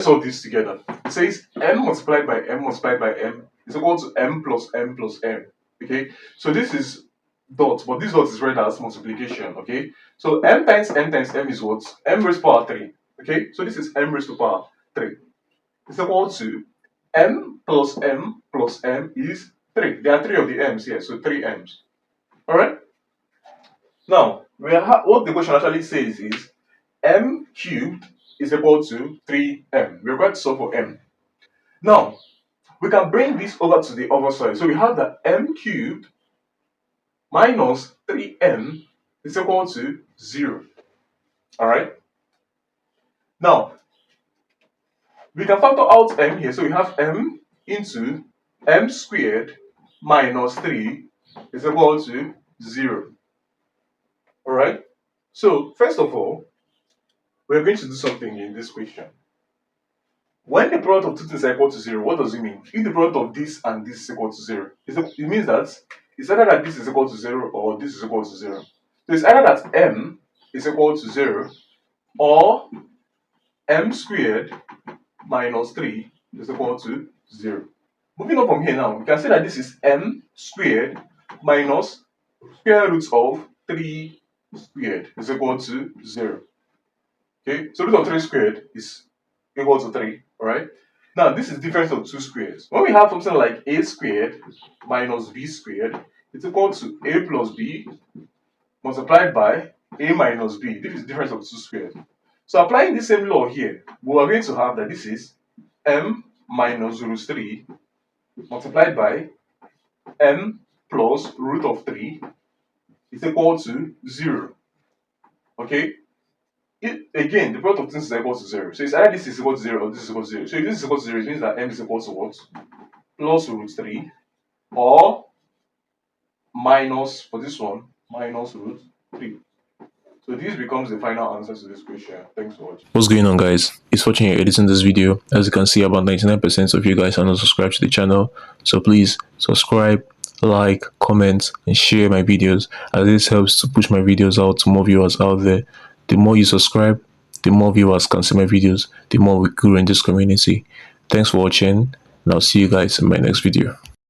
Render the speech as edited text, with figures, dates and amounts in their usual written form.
solve this together. It says m multiplied by m multiplied by m is equal to m plus m plus m. Okay, so this is dot, but this dot is read as multiplication. Okay, so m times m is what? M raised to power 3. Okay, so this is m raised to power 3. It's equal to m plus m plus m is 3. There are 3 of the m's here, so 3 m's. Alright? Now, what the question actually says is m cubed is equal to 3m. We're going to solve for m. Now, we can bring this over to the other side. So we have that m cubed minus 3m is equal to 0. Alright? Now, we can factor out m here. So we have m into m squared minus 3 is equal to 0. Alright? So, first of all, we're going to do something in this question. When the product of two things are equal to 0, what does it mean? If the product of this and this is equal to 0, it means that it's either that this is equal to 0 or this is equal to 0. So it's either that m is equal to 0 or m squared minus 3 is equal to 0. Moving on from here now, we can say that this is m squared minus square root of 3 squared is equal to 0. Okay, so root of 3 squared is equal to 3, alright? Now, this is difference of 2 squares. When we have something like a squared minus b squared, it's equal to a plus b multiplied by a minus b. This is difference of 2 squares. So applying the same law here, we are going to have that this is m minus root 3 multiplied by m plus root of 3 is equal to 0. Okay? Again, the product of things is equal to 0. So it's either this is equal to 0 or this is equal to 0. So if this is equal to 0, it means that m is equal to what? Plus root 3 or minus, for this one, minus root 3. So this becomes the final answer to this question. Thanks for watching. What's going on, guys? It's Fortune here editing this video. As you can see, about 99% of you guys are not subscribed to the channel. So please subscribe, like, comment, and share my videos, as this helps to push my videos out to more viewers out there. The more you subscribe, the more viewers can see my videos, the more we grow in this community. Thanks for watching, and I'll see you guys in my next video.